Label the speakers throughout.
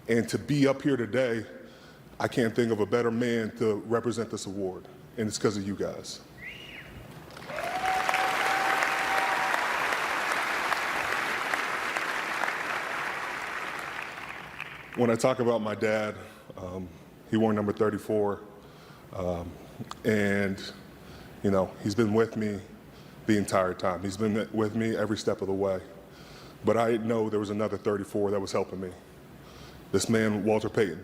Speaker 1: And to be up here today, I can't think of a better man to represent this award, and it's because of you guys. When I talk about my dad, he wore number 34, and he's been with me the entire time. He's been with me every step of the way. But I know there was another 34 that was helping me. This man, Walter Payton.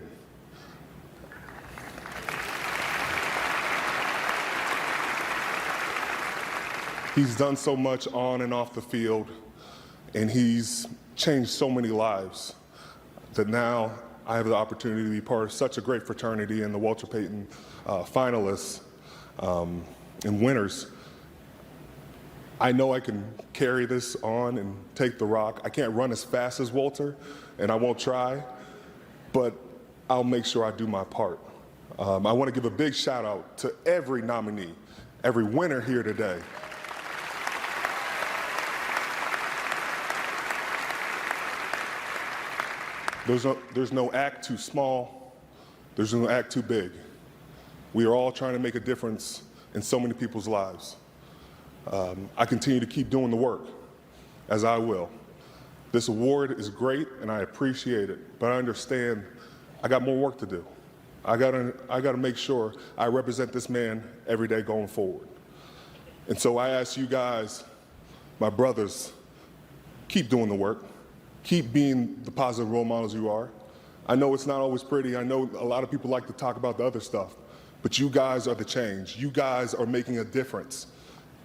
Speaker 1: He's done so much on and off the field, and he's changed so many lives that now I have the opportunity to be part of such a great fraternity, and the Walter Payton finalists and winners. I know I can carry this on and take the rock. I can't run as fast as Walter, and I won't try, but I'll make sure I do my part. I want to give a big shout out to every nominee, every winner here today. There's no act too small. There's no act too big. We are all trying to make a difference in so many people's lives. I continue to keep doing the work, as I will. This award is great, and I appreciate it, but I understand I got more work to do. I gotta make sure I represent this man every day going forward. And so I ask you guys, my brothers, keep doing the work. Keep being the positive role models you are. I know it's not always pretty. I know a lot of people like to talk about the other stuff, but you guys are the change. You guys are making a difference,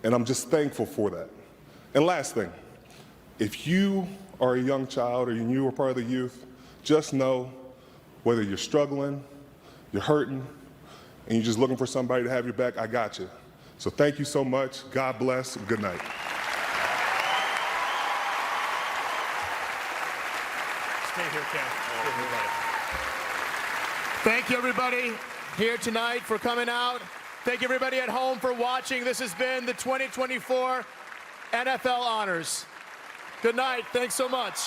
Speaker 1: and I'm just thankful for that. And last thing, if you are a young child or you are part of the youth, just know whether you're struggling, you're hurting, and you're just looking for somebody to have your back, I got you. So thank you so much. God bless. Good night.
Speaker 2: Stay here, Ken. Thank you, everybody here tonight for coming out. Thank you, everybody at home, for watching. This has been the 2024 NFL Honors. Good night. Thanks so much.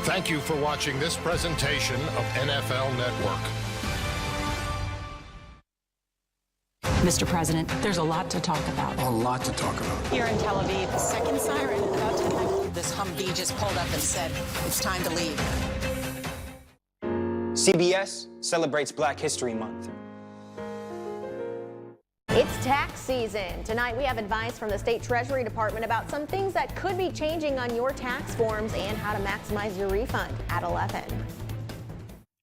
Speaker 3: Thank you for watching this presentation of NFL Network.
Speaker 4: Mr. President, there's a lot to talk about.
Speaker 5: A lot to talk about.
Speaker 6: Here in Tel Aviv, the second siren in about 10 minutes. This Humvee just pulled up and said, it's time to leave.
Speaker 7: CBS celebrates Black History Month.
Speaker 8: It's tax season. Tonight we have advice from the State Treasury Department about some things that could be changing on your tax forms and how to maximize your refund at 11.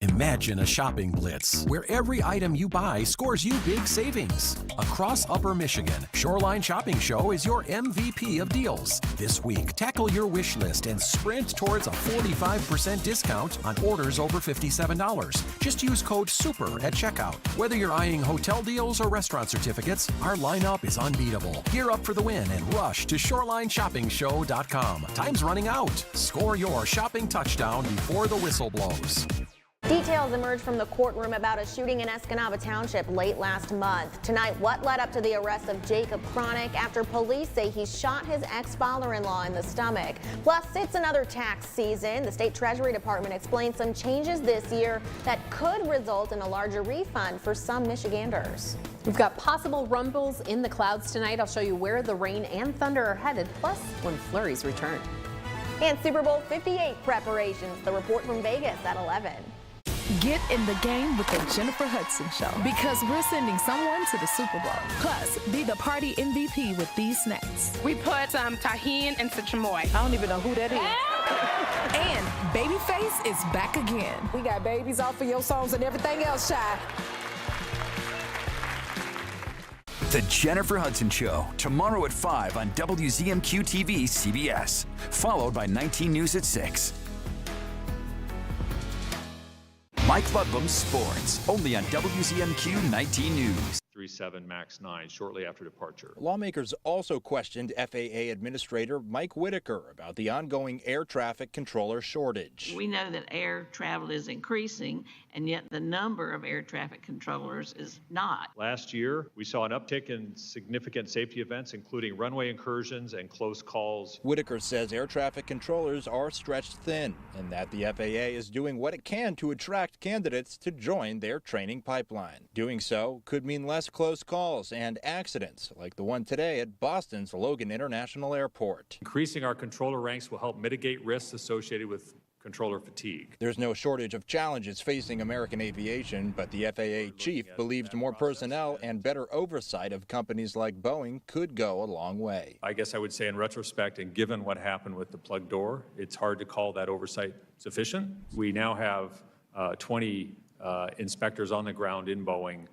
Speaker 9: Imagine a shopping blitz where every item you buy scores you big savings. Across Upper Michigan, Shoreline Shopping Show is your MVP of deals. This week, tackle your wish list and sprint towards a 45% discount on orders over $57. Just use code SUPER at checkout. Whether you're eyeing hotel deals or restaurant certificates, our lineup is unbeatable. Gear up for the win and rush to ShorelineShoppingShow.com. Time's running out. Score your shopping touchdown before the whistle blows.
Speaker 8: Details emerged from the courtroom about a shooting in Escanaba Township late last month. Tonight, what led up to the arrest of Jacob Cronick after police say he shot his ex-father-in-law in the stomach. Plus, it's another tax season. The State Treasury Department explained some changes this year that could result in a larger refund for some Michiganders.
Speaker 10: We've got possible rumbles in the clouds tonight. I'll show you where the rain and thunder are headed, plus when flurries return.
Speaker 8: And Super Bowl 58 preparations. The report from Vegas at 11.
Speaker 11: Get in the game with the Jennifer Hudson Show, because we're sending someone to the Super Bowl. Plus, be the party MVP with these snacks.
Speaker 12: We put some tahini and some chamoy.
Speaker 11: I don't even know who that is. And Babyface is back again.
Speaker 13: We got babies off of your songs and everything else, Shy.
Speaker 5: The Jennifer Hudson Show, tomorrow at 5 on WZMQ TV CBS, followed by 19 News at 6. Mike Ludlum's Sports, only on WZMQ 19 News.
Speaker 13: 37 MAX 9 shortly after departure.
Speaker 14: Lawmakers also questioned FAA Administrator Mike Whitaker about the ongoing air traffic controller shortage.
Speaker 15: We know that air travel is increasing, and yet the number of air traffic controllers is not.
Speaker 13: Last year, we saw an uptick in significant safety events, including runway incursions and close calls.
Speaker 14: Whitaker says air traffic controllers are stretched thin and that the FAA is doing what it can to attract candidates to join their training pipeline. Doing so could mean less close calls and accidents like the one today at Boston's Logan International Airport.
Speaker 13: Increasing our controller ranks will help mitigate risks associated with controller fatigue.
Speaker 14: There's no shortage of challenges facing American aviation, but the FAA chief believes more personnel and better oversight of companies like Boeing could go a long way.
Speaker 13: I guess I would say in retrospect, and given what happened with the plug door, it's hard to call that oversight sufficient. We now have 20 inspectors on the ground in Boeing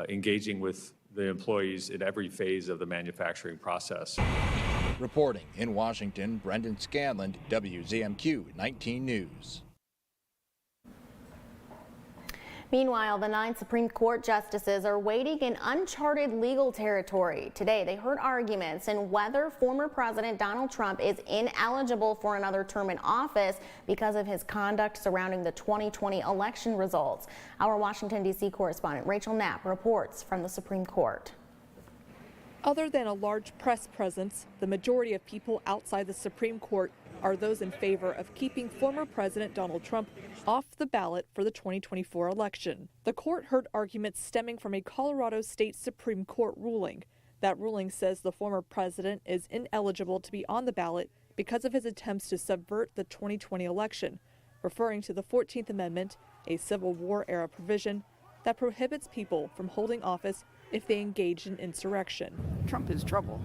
Speaker 13: engaging with the employees in every phase of the manufacturing process.
Speaker 14: Reporting in Washington, Brendan Scanlon, WZMQ 19 News.
Speaker 8: Meanwhile, the 9 Supreme Court justices are wading in uncharted legal territory. Today, they heard arguments in whether former President Donald Trump is ineligible for another term in office because of his conduct surrounding the 2020 election results. Our Washington, D.C. correspondent Rachel Knapp reports from the Supreme Court.
Speaker 16: Other than a large press presence, the majority of people outside the Supreme Court are those in favor of keeping former President Donald Trump off the ballot for the 2024 election. The court heard arguments stemming from a Colorado State Supreme Court ruling. That ruling says the former president is ineligible to be on the ballot because of his attempts to subvert the 2020 election, referring to the 14th Amendment, a Civil War-era provision that prohibits people from holding office if they engage in insurrection.
Speaker 17: Trump is trouble.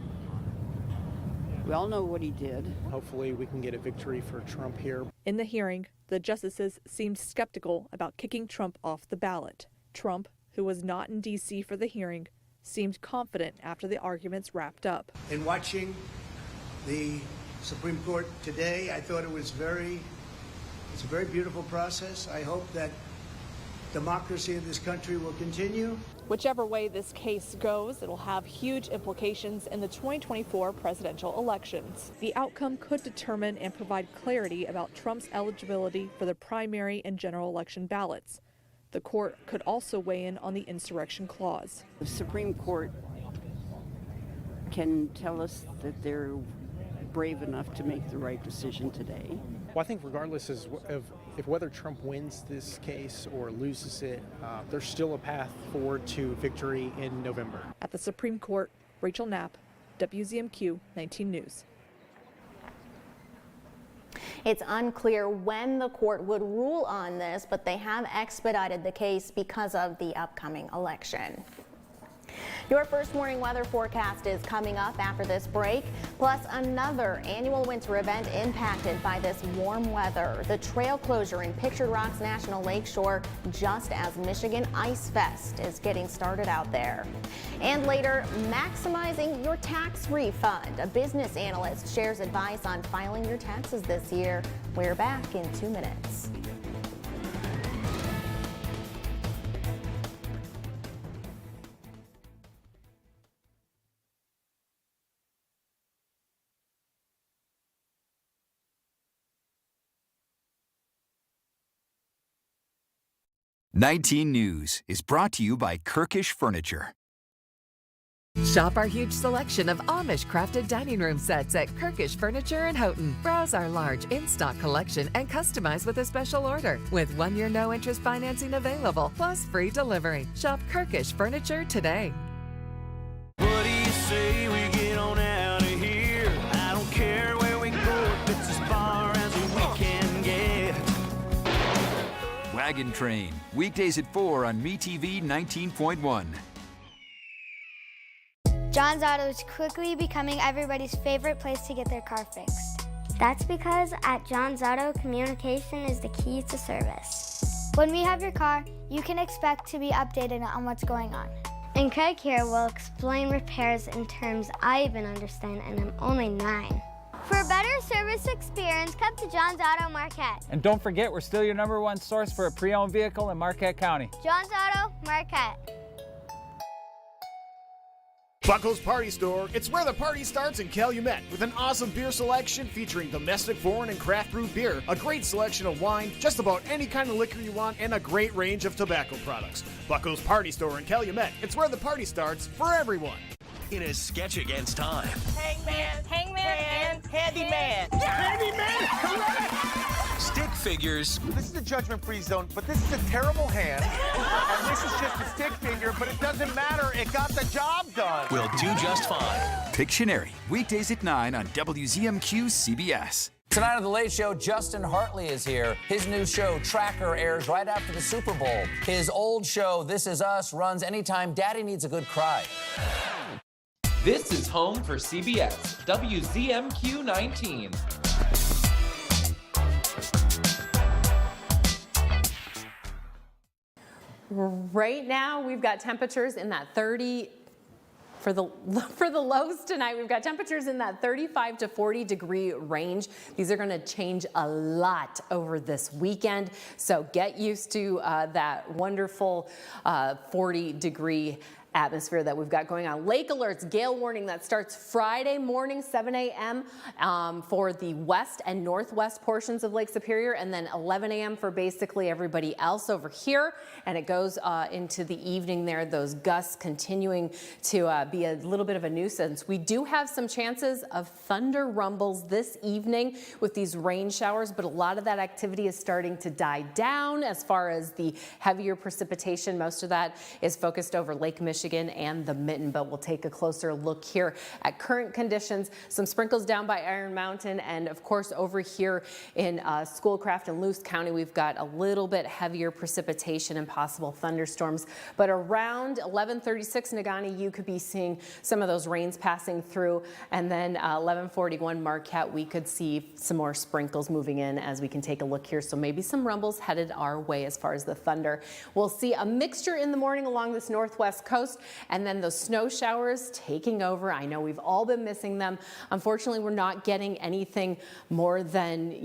Speaker 17: We all know what he did.
Speaker 18: Hopefully we can get a victory for Trump here.
Speaker 16: In the hearing, the justices seemed skeptical about kicking Trump off the ballot. Trump, who was not in D.C. for the hearing, seemed confident after the arguments wrapped up.
Speaker 19: In watching the Supreme Court today, I thought it's a very beautiful process. I hope that democracy in this country will continue.
Speaker 16: Whichever way this case goes, it'll have huge implications in the 2024 presidential elections. The outcome could determine and provide clarity about Trump's eligibility for the primary and general election ballots. The court could also weigh in on the insurrection clause.
Speaker 17: The Supreme Court can tell us that they're brave enough to make the right decision today.
Speaker 18: Well, I think regardless of whether Trump wins this case or loses it, there's still a path forward to victory in November.
Speaker 16: At the Supreme Court, Rachel Knapp, WZMQ 19 News.
Speaker 8: It's unclear when the court would rule on this, but they have expedited the case because of the upcoming election. Your first morning weather forecast is coming up after this break, plus another annual winter event impacted by this warm weather. The trail closure in Pictured Rocks National Lakeshore, just as Michigan Ice Fest is getting started out there. And later, maximizing your tax refund. A business analyst shares advice on filing your taxes this year. We're back in 2 minutes.
Speaker 5: "19 News" is brought to you by Kirkish Furniture.
Speaker 20: Shop our huge selection of Amish-crafted dining room sets at Kirkish Furniture in Houghton. Browse our large in-stock collection and customize with a special order. With 1-year no-interest financing available, plus free delivery. Shop Kirkish Furniture today.
Speaker 21: What do you say we get on out of here? I don't care where we go, if it's as far as we can get.
Speaker 5: Wagon Train, weekdays at 4 on MeTV 19.1.
Speaker 22: John's Auto is quickly becoming everybody's favorite place to get their car fixed. That's because at John's Auto, communication is the key to service. When we have your car, you can expect to be updated on what's going on. And Craig here will explain repairs in terms I even understand, and I'm only 9. For a better service experience, come to John's Auto Marquette.
Speaker 1: And don't forget, we're still your #1 source for a pre-owned vehicle in Marquette County.
Speaker 22: John's Auto Marquette.
Speaker 2: Buckle's Party Store. It's where the party starts in Calumet with an awesome beer selection featuring domestic, foreign, and craft brewed beer, a great selection of wine, just about any kind of liquor you want, and a great range of tobacco products. Buckle's Party Store in Calumet. It's where the party starts for everyone.
Speaker 9: In a sketch against time.
Speaker 6: Hangman, and Handyman.
Speaker 9: Handyman, correct! Stick figures.
Speaker 23: This is a judgment-free zone, but this is a terrible hand. And this is just a stick figure, but it doesn't matter. It got the job done.
Speaker 9: Will do just fine.
Speaker 5: Pictionary, weekdays at 9 on WZMQ CBS.
Speaker 24: Tonight on The Late Show, Justin Hartley is here. His new show, Tracker, airs right after the Super Bowl. His old show, This Is Us, runs anytime Daddy needs a good cry.
Speaker 25: This is home for CBS, WZMQ 19.
Speaker 10: Right now, we've got temperatures in that 30. For the lows tonight, we've got temperatures in that 35 to 40 degree range. These are going to change a lot over this weekend, so get used to that wonderful 40 degree atmosphere that we've got going on. Lake alerts, gale warning that starts Friday morning, 7 a.m. For the west and northwest portions of Lake Superior, and then 11 a.m. for basically everybody else over here. And it goes into the evening there, those gusts continuing to be a little bit of a nuisance. We do have some chances of thunder rumbles this evening with these rain showers, but a lot of that activity is starting to die down as far as the heavier precipitation. Most of that is focused over Lake Michigan and the Mitten, but we'll take a closer look here at current conditions. Some sprinkles down by Iron Mountain, and of course over here in Schoolcraft and Luce County, we've got a little bit heavier precipitation and possible thunderstorms. But around 11:36 Negaunee, you could be seeing some of those rains passing through, and then 11:41 Marquette, we could see some more sprinkles moving in as we can take a look here. So maybe some rumbles headed our way as far as the thunder. We'll see a mixture in the morning along this northwest coast, and then those snow showers taking over. I know we've all been missing them. Unfortunately, we're not getting anything more than,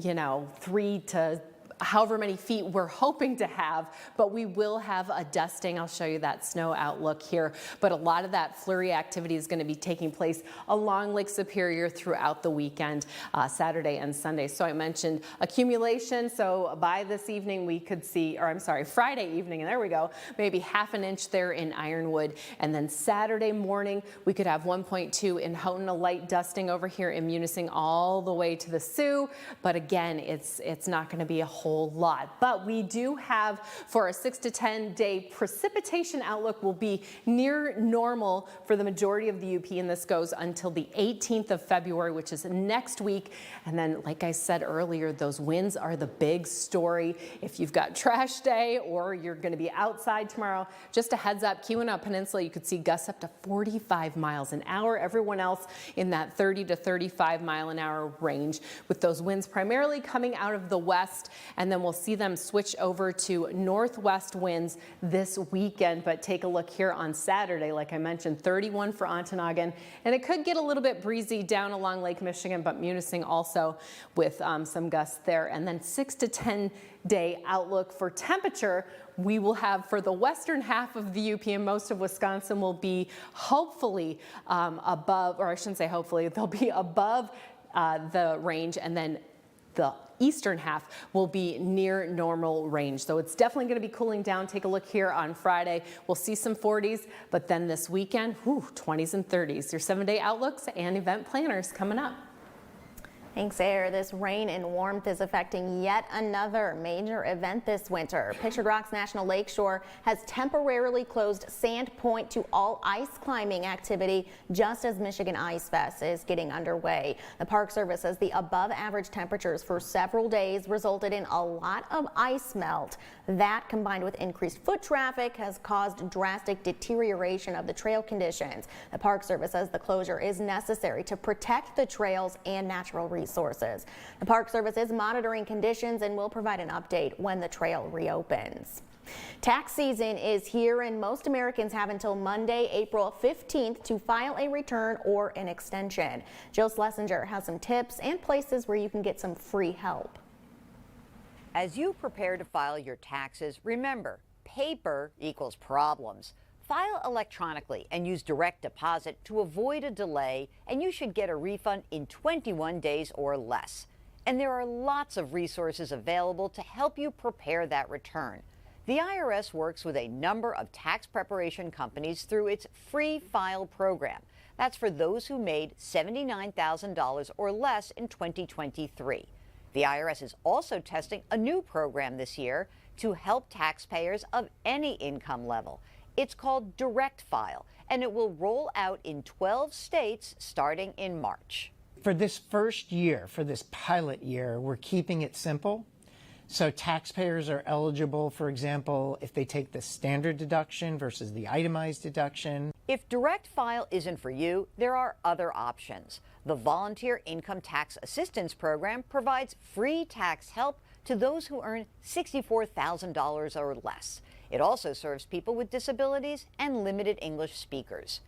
Speaker 10: 3 to however many feet we're hoping to have, but we will have a dusting. I'll show you that snow outlook here, but a lot of that flurry activity is going to be taking place along Lake Superior throughout the weekend, Saturday and Sunday. So I mentioned accumulation, so by this evening we could see, or I'm sorry, Friday evening, and there we go, maybe half an inch there in Ironwood, and then Saturday morning we could have 1.2 in Houghton, a light dusting over here in Munising all the way to the Sioux, but again, it's not going to be a whole lot. But we do have, for a 6 to 10 day precipitation outlook, will be near normal for the majority of the UP, and this goes until the 18th of February, which is next week. And then, like I said earlier, those winds are the big story. If you've got trash day or you're going to be outside tomorrow, just a heads up, Keweenaw Peninsula, you could see gusts up to 45 miles an hour. Everyone else in that 30 to 35 mile an hour range, with those winds primarily coming out of the west. And then we'll see them switch over to northwest winds this weekend. But take a look here on Saturday, like I mentioned, 31 for Ontonagon. And it could get a little bit breezy down along Lake Michigan, but Munising also with some gusts there. And then 6 to 10 day outlook for temperature. We will have for the western half of the UP and most of Wisconsin will be hopefully above, or I shouldn't say hopefully, they'll be above the range, and then the eastern half will be near normal range. So it's definitely going to be cooling down. Take a look here on Friday. We'll see some 40s, but then this weekend, 20s and 30s. Your 7-day outlooks and event planners coming up.
Speaker 8: Thanks, Air. This rain and warmth is affecting yet another major event this winter. Pictured Rocks National Lakeshore has temporarily closed Sand Point to all ice climbing activity just as Michigan Ice Fest is getting underway. The Park Service says the above average temperatures for several days resulted in a lot of ice melt. That, combined with increased foot traffic, has caused drastic deterioration of the trail conditions. The Park Service says the closure is necessary to protect the trails and natural resources. The Park Service is monitoring conditions and will provide an update when the trail reopens. Tax season is here, and most Americans have until Monday, April 15th to file a return or an extension. Jill Schlesinger has some tips and places where you can get some free help.
Speaker 3: As you prepare to file your taxes, remember, paper equals problems. File electronically and use direct deposit to avoid a delay, and you should get a refund in 21 days or less. And there are lots of resources available to help you prepare that return. The IRS works with a number of tax preparation companies through its Free File program. That's for those who made $79,000 or less in 2023. The IRS is also testing a new program this year to help taxpayers of any income level. It's called Direct File, and it will roll out in 12 states starting in March.
Speaker 4: For this first year, for this pilot year, we're keeping it simple. So taxpayers are eligible, for example, if they take the standard deduction versus the itemized deduction.
Speaker 3: If Direct File isn't for you, there are other options. The Volunteer Income Tax Assistance Program provides free tax help to those who earn $64,000 or less. It also serves people with disabilities and limited English speakers.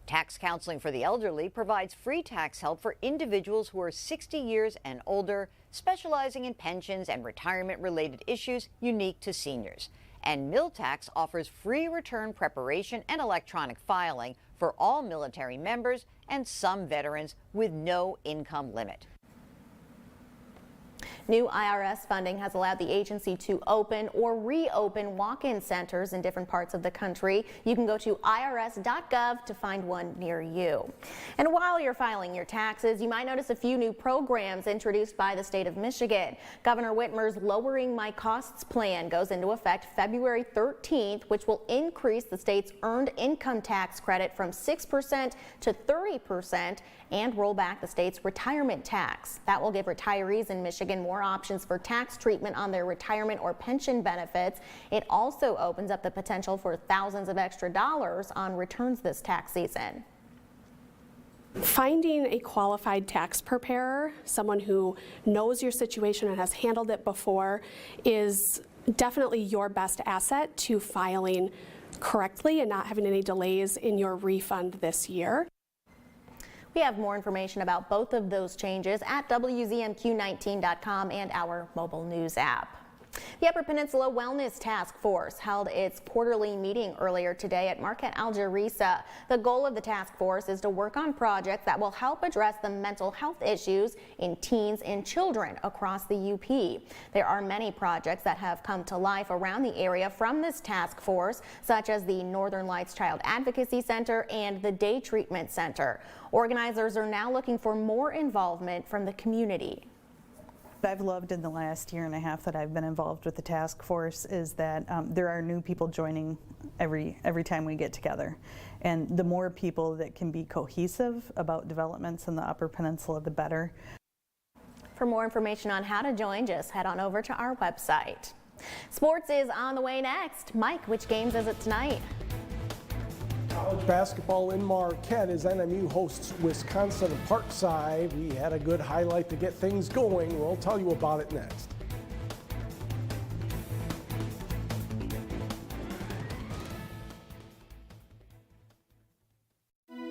Speaker 3: Tax Counseling for the Elderly provides free tax help for individuals who are 60 years and older, specializing in pensions and retirement-related issues unique to seniors. And MilTax offers free return preparation and electronic filing for all military members and some veterans with no income limit.
Speaker 8: New IRS funding has allowed the agency to open or reopen walk-in centers in different parts of the country. You can go to irs.gov to find one near you. And while you're filing your taxes, you might notice a few new programs introduced by the state of Michigan. Governor Whitmer's Lowering My Costs plan goes into effect February 13th, which will increase the state's earned income tax credit from 6% to 30% and roll back the state's retirement tax. That will give retirees in Michigan more options for tax treatment on their retirement or pension benefits. It also opens up the potential for thousands of extra dollars on returns this tax season.
Speaker 7: Finding a qualified tax preparer, someone who knows your situation and has handled it before, is definitely your best asset to filing correctly and not having any delays in your refund this year.
Speaker 8: We have more information about both of those changes at WZMQ19.com and our mobile news app. The Upper Peninsula Wellness Task Force held its quarterly meeting earlier today at Marquette Algerisa. The goal of the task force is to work on projects that will help address the mental health issues in teens and children across the UP. There are many projects that have come to life around the area from this task force, such as the Northern Lights Child Advocacy Center and the Day Treatment Center. Organizers are now looking for more involvement from the community.
Speaker 11: What I've loved in the last year and a half that I've been involved with the task force is that there are new people joining every time we get together. And the more people that can be cohesive about developments in the Upper Peninsula, the better.
Speaker 8: For more information on how to join, just head on over to our website. Sports is on the way next. Mike, which games is it tonight?
Speaker 12: College basketball in Marquette as NMU hosts Wisconsin Parkside. We had a good highlight to get things going. We'll tell you about it next.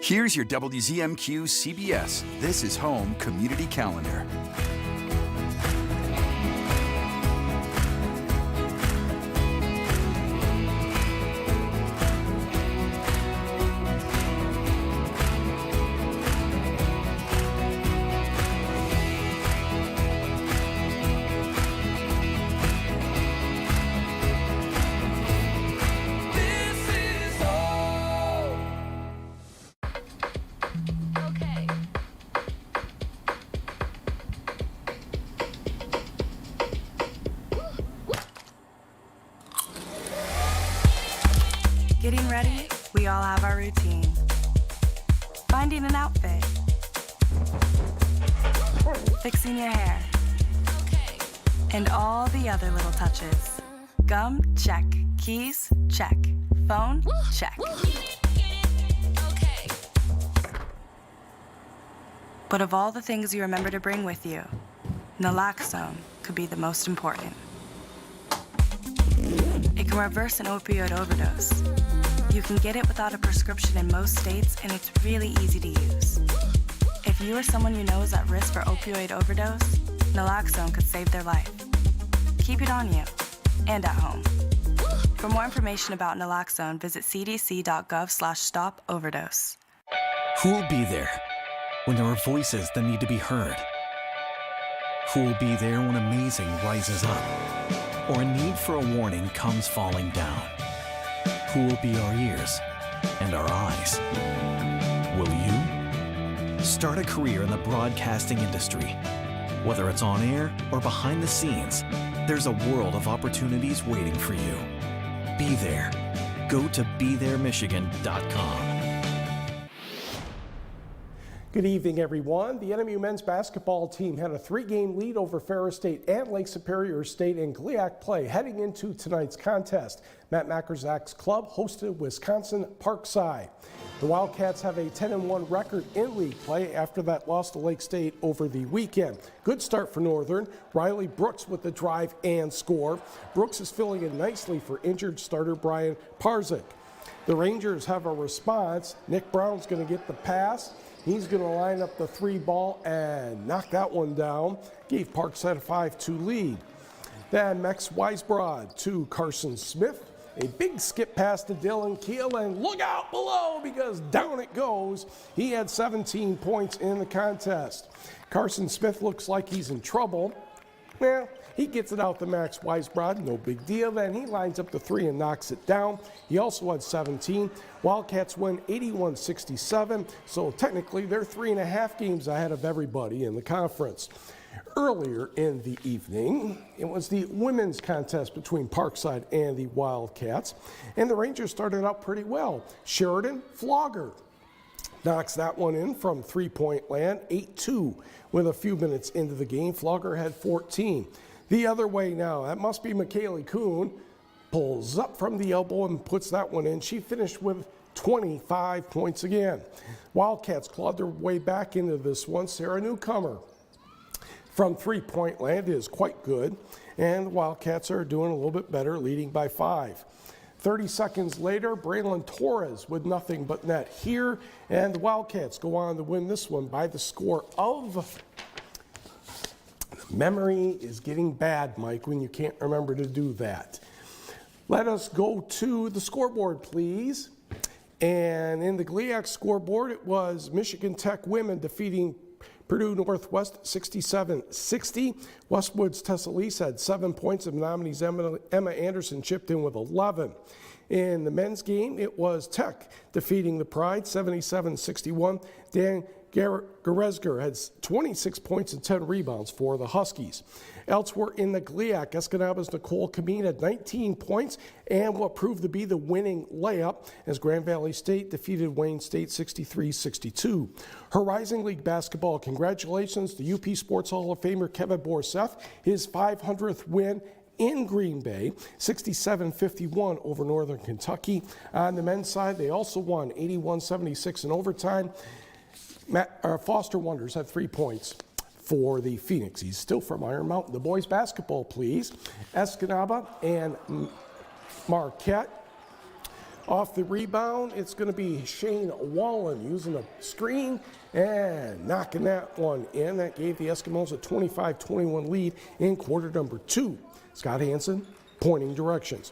Speaker 5: Here's your WZMQ CBS This is Home Community Calendar.
Speaker 26: Getting ready, we all have our routine. Finding an outfit. Fixing your hair. And all the other little touches. Gum, check. Keys, check. Phone, check. But of all the things you remember to bring with you, naloxone could be the most important. It can reverse an opioid overdose. You can get it without a prescription in most states, and it's really easy to use. If you or someone you know is at risk for opioid overdose, naloxone could save their life. Keep it on you and at home. For more information about naloxone, visit cdc.gov/stop-overdose.
Speaker 13: Who'll be there when there are voices that need to be heard? Who'll be there when amazing rises up or a need for a warning comes falling down? Who will be our ears and our eyes? Will you? Start a career in the broadcasting industry. Whether it's on air or behind the scenes, there's a world of opportunities waiting for you. Be there. Go to BeThereMichigan.com.
Speaker 12: Good evening, everyone. The NMU men's basketball team had a 3-game lead over Ferris State and Lake Superior State in GLIAC play heading into tonight's contest. Matt Mackrzak's club hosted Wisconsin Parkside. The Wildcats have a 10-1 record in league play after that loss to Lake State over the weekend. Good start for Northern. Riley Brooks with the drive and score. Brooks is filling in nicely for injured starter Brian Parzik. The Rangers have a response. Nick Brown's going to get the pass. He's going to line up the 3-ball and knock that one down. Gave Parkside a 5-2 lead. Then Max Weisbrod to Carson Smith. A big skip pass to Dylan Keel, and look out below because down it goes. He had 17 points in the contest. Carson Smith looks like he's in trouble. Well, he gets it out to Max Weisbrod, no big deal. Then he lines up the 3 and knocks it down. He also had 17. Wildcats win 81-67, so technically they're 3.5 games ahead of everybody in the conference. Earlier in the evening, it was the women's contest between Parkside and the Wildcats, and the Rangers started out pretty well. Sheridan Flogger knocks that one in from 3-point land, 8-2 with a few minutes into the game. Flogger had 14. The other way now, that must be McKaylee Kuhn, pulls up from the elbow and puts that one in. She finished with 25 points again. Wildcats clawed their way back into this one. Sarah Newcomer from 3-point land is quite good, and the Wildcats are doing a little bit better, leading by 5. 30 seconds later, Braylon Torres with nothing but net here, and the Wildcats go on to win this one by the score of... Memory is getting bad, Mike, when you can't remember to do that. Let us go to the scoreboard, please. And in the GLIAC scoreboard, it was Michigan Tech women defeating Purdue Northwest 67-60. Westwood's Tessa Lease had 7 points, and Menominee's Emma Anderson chipped in with 11. In the men's game, it was Tech defeating the Pride 77-61. Dan Goresger had 26 points and 10 rebounds for the Huskies. Elsewhere in the GLIAC, Escanaba's Nicole Kameen had 19 points and what proved to be the winning layup as Grand Valley State defeated Wayne State 63-62. Her Rising League basketball, congratulations to UP Sports Hall of Famer Kevin Borseth, his 500th win in Green Bay, 67-51 over Northern Kentucky. On the men's side, they also won 81-76 in overtime. Foster Wonders had 3 points for the Phoenix. He's still from Iron Mountain. The boys basketball, please. Escanaba and Marquette. Off the rebound, it's going to be Shane Wallen using a screen and knocking that one in. That gave the Eskimos a 25-21 lead in quarter number 2. Scott Hansen pointing directions.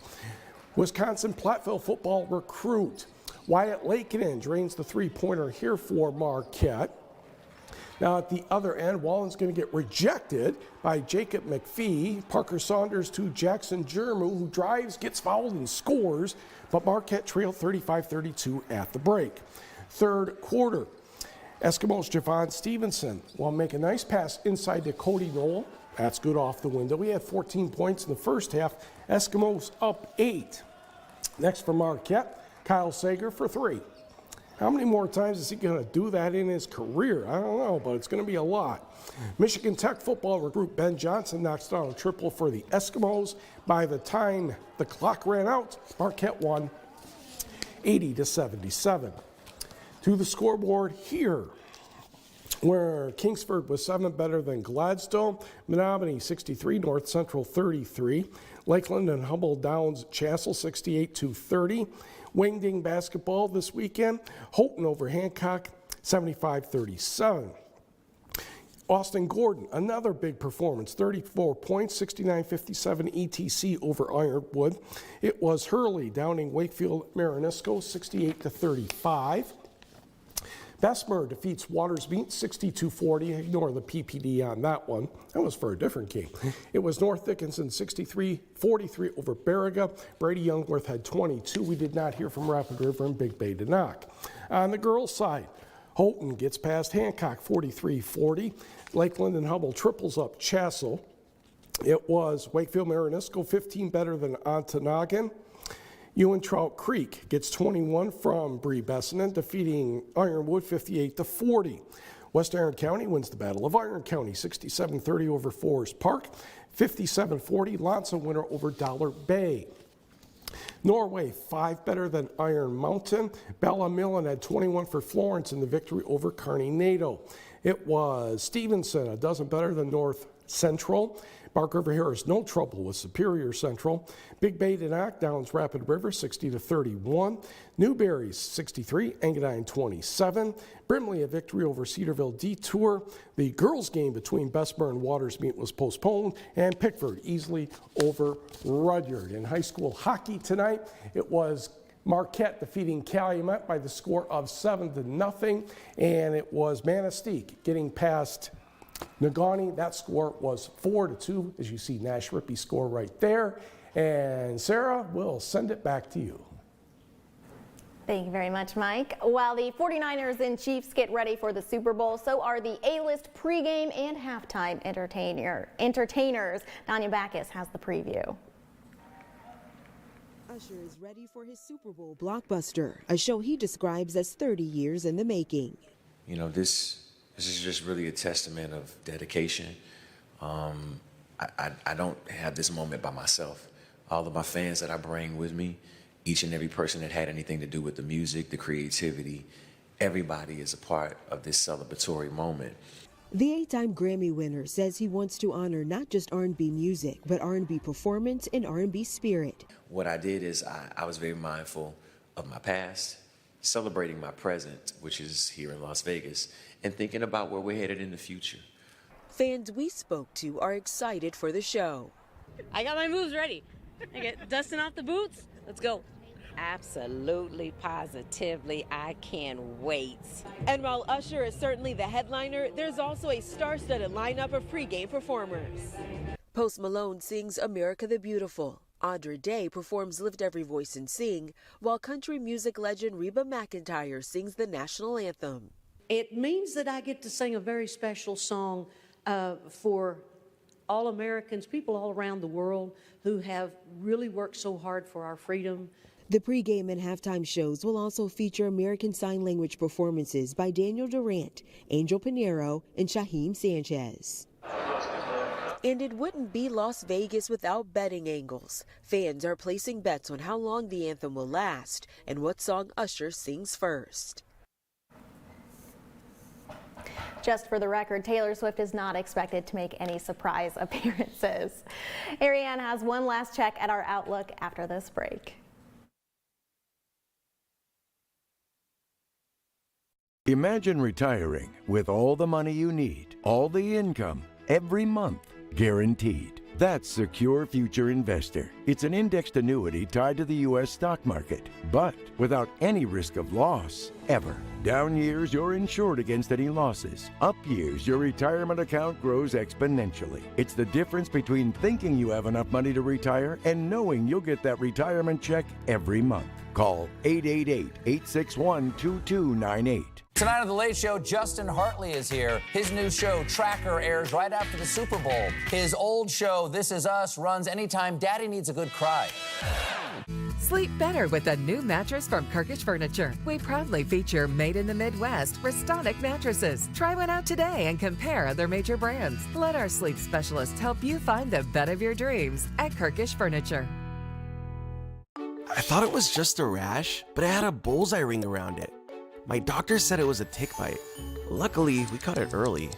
Speaker 12: Wisconsin Platteville football recruit Wyatt Lakenin drains the 3-pointer here for Marquette. Now at the other end, Wallen's going to get rejected by Jacob McPhee. Parker Saunders to Jackson Jermu, who drives, gets fouled, and scores. But Marquette trailed 35-32 at the break. Third quarter, Eskimos Javon Stevenson will make a nice pass inside to Cody Knoll. That's good off the window. We had 14 points in the first half. Eskimos up 8. Next for Marquette, Kyle Sager for 3. How many more times is he going to do that in his career? I don't know, but it's going to be a lot. Michigan Tech football recruit Ben Johnson knocks down a triple for the Eskimos. By the time the clock ran out, Marquette won 80-77. To the scoreboard here, where Kingsford was 7 better than Gladstone. Menominee 63, North Central 33. Lakeland and Humboldt Downs Chassel 68-30. Wingding basketball this weekend. Houghton over Hancock 75-37. Austin Gordon, another big performance, 34 points, 69-57 ETC over Ironwood. It was Hurley downing Wakefield Marinisco 68-35. Bessemer defeats Watersmeet 62-40. Ignore the PPD on that one. That was for a different game. It was North Dickinson 63-43 over Baraga. Brady Youngworth had 22. We did not hear from Rapid River and Big Bay Denok. On the girls' side, Houghton gets past Hancock 43-40. Lakeland and Humboldt triples up Chassel. It was Wakefield Marinisco 15 better than Ontonagon. Ewan Trout Creek gets 21 from Bree Bessenen, defeating Ironwood 58-40. West Iron County wins the Battle of Iron County 67-30 over Forest Park. 57-40 Lonsa winner over Dollar Bay. Norway 5 better than Iron Mountain. Bella Millen had 21 for Florence in the victory over Kearney NATO. It was Stevenson, a dozen better than North Central. Bark River Harris, no trouble with Superior Central. Big Bay Denok downs Rapid River 60-31. Newberry 63, Engadine 27. Brimley a victory over Cedarville Detour. The girls' game between Bessemer and Watersmeet was postponed, and Pickford easily over Rudyard. In high school hockey tonight, it was Marquette defeating Calumet by the score of 7-0, and it was Manistee getting past Negaunee. That score was 4-2, as you see Nash Rippey score right there. And Sarah, we'll send it back to you.
Speaker 8: Thank you very much, Mike. While the 49ers and Chiefs get ready for the Super Bowl, so are the A-list pregame and halftime entertainers. Danya Backus has the preview.
Speaker 14: Usher is ready for his Super Bowl blockbuster, a show he describes as 30 years in the making.
Speaker 15: You know, this is just really a testament of dedication. I don't have this moment by myself. All of my fans that I bring with me, each and every person that had anything to do with the music, the creativity, everybody is a part of this celebratory moment.
Speaker 14: The 8-time Grammy winner says he wants to honor not just R&B music, but R&B performance and R&B spirit.
Speaker 15: What I did is I was very mindful of my past, celebrating my present, which is here in Las Vegas, and thinking about where we're headed in the future.
Speaker 14: Fans we spoke to are excited for the show.
Speaker 16: I got my moves ready. I get dusting off the boots. Let's go.
Speaker 17: Absolutely, positively, I can't wait.
Speaker 14: And while Usher is certainly the headliner, there's also a star-studded lineup of pregame performers. Post Malone sings America the Beautiful. Audra Day performs Lift Every Voice and Sing, while country music legend Reba McEntire sings the national anthem.
Speaker 18: It means that I get to sing a very special song for all Americans, people all around the world who have really worked so hard for our freedom.
Speaker 14: The pregame and halftime shows will also feature American Sign Language performances by Daniel Durant, Angel Pinheiro, and Shaheem Sanchez. And it wouldn't be Las Vegas without betting angles. Fans are placing bets on how long the anthem will last and what song Usher sings first.
Speaker 8: Just for the record, Taylor Swift is not expected to make any surprise appearances. Ariane has one last check at our outlook after this break.
Speaker 19: Imagine retiring with all the money you need, all the income, every month, guaranteed. That's Secure Future Investor. It's an indexed annuity tied to the U.S. stock market, but without any risk of loss, ever. Down years, you're insured against any losses. Up years, your retirement account grows exponentially. It's the difference between thinking you have enough money to retire and knowing you'll get that retirement check every month. Call 888-861-2298.
Speaker 24: Tonight on The Late Show, Justin Hartley is here. His new show, Tracker, airs right after the Super Bowl. His old show, This Is Us, runs anytime Daddy needs a good cry.
Speaker 20: Sleep better with a new mattress from Kirkish Furniture. We proudly feature Made in the Midwest Restonic mattresses. Try one out today and compare other major brands. Let our sleep specialists help you find the bed of your dreams at Kirkish Furniture.
Speaker 27: I thought it was just a rash, but it had a bullseye ring around it. My doctor said it was a tick bite. Luckily, we caught it early.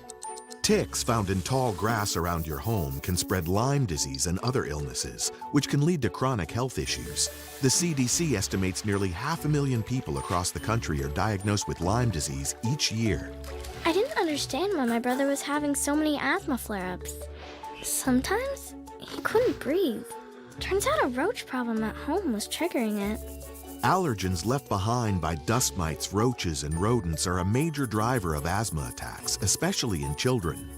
Speaker 1: Ticks found in tall grass around your home can spread Lyme disease and other illnesses, which can lead to chronic health issues. The CDC estimates nearly 500,000 people across the country are diagnosed with Lyme disease each year.
Speaker 2: I didn't understand why my brother was having so many asthma flare-ups. Sometimes he couldn't breathe. Turns out a roach problem at home was triggering it.
Speaker 1: Allergens left behind by dust mites, roaches, and rodents are a major driver of asthma attacks, especially in children.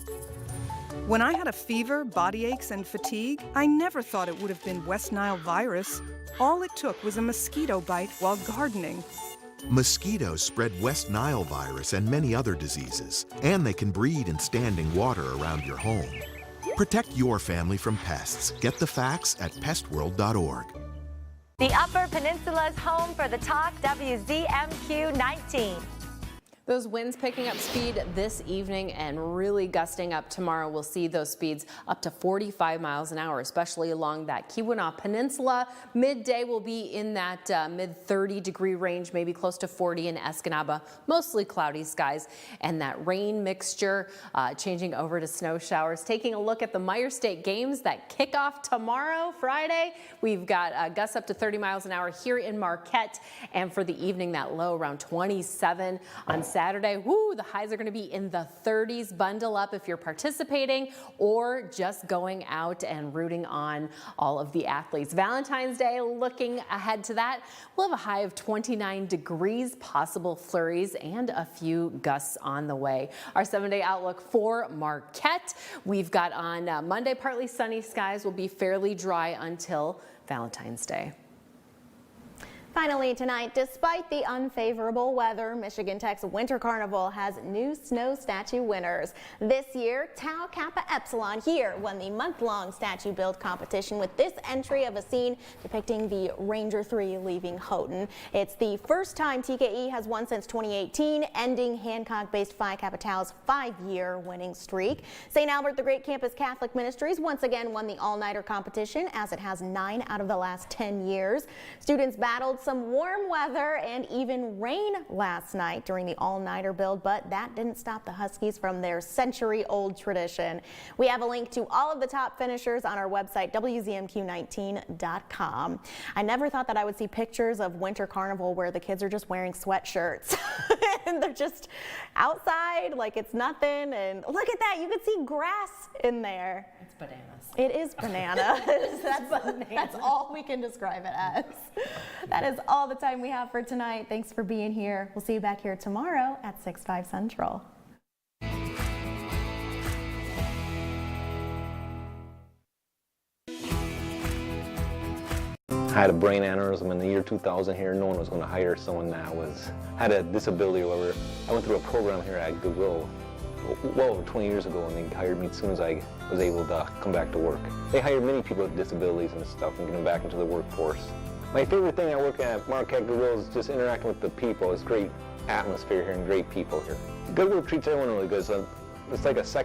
Speaker 6: When I had a fever, body aches, and fatigue, I never thought it would have been West Nile virus. All it took was a mosquito bite while gardening.
Speaker 1: Mosquitoes spread West Nile virus and many other diseases, and they can breed in standing water around your home. Protect your family from pests. Get the facts at pestworld.org.
Speaker 9: The Upper Peninsula's home for the talk, WZMQ 19.
Speaker 10: Those winds picking up speed this evening and really gusting up tomorrow. We'll see those speeds up to 45 miles an hour, especially along that Keweenaw Peninsula. Midday will be in that mid-30-degree range, maybe close to 40 in Escanaba. Mostly cloudy skies, and that rain mixture changing over to snow showers. Taking a look at the Meyer State games that kick off tomorrow, Friday. We've got gusts up to 30 miles an hour here in Marquette, and for the evening, that low around 27 on Saturday. Woo, the highs are going to be in the 30s. Bundle up if you're participating or just going out and rooting on all of the athletes. Valentine's Day, looking ahead to that, we'll have a high of 29 degrees, possible flurries and a few gusts on the way. Our 7-day outlook for Marquette. We've got on Monday, partly sunny skies, will be fairly dry until Valentine's Day.
Speaker 8: Finally tonight, despite the unfavorable weather, Michigan Tech's Winter Carnival has new snow statue winners. This year, Tau Kappa Epsilon here won the month-long statue build competition with this entry of a scene depicting the Ranger 3 leaving Houghton. It's the first time TKE has won since 2018, ending Hancock-based Phi Kappa Tau's 5-year winning streak. St. Albert the Great Campus Catholic Ministries once again won the all-nighter competition, as it has 9 out of the last 10 years. Students battled some warm weather and even rain last night during the all-nighter build, but that didn't stop the Huskies from their century-old tradition. We have a link to all of the top finishers on our website, WZMQ19.com. I never thought that I would see pictures of Winter Carnival where the kids are just wearing sweatshirts and they're just outside like it's nothing. And look at that, you can see grass in there.
Speaker 10: It's bananas.
Speaker 8: It is bananas. That's all we can describe it as. That is all the time we have for tonight. Thanks for being here. We'll see you back here tomorrow at 6/5 Central.
Speaker 21: I had a brain aneurysm in the year 2000 here. No one was going to hire someone that had a disability or whatever. I went through a program here at Goodwill well over 20 years ago, and they hired me as soon as I was able to come back to work. They hire many people with disabilities and stuff and get them back into the workforce. My favorite thing I work at Marquette Goodwill is just interacting with the people. It's great atmosphere here and great people here. Goodwill treats everyone really good. So it's like a second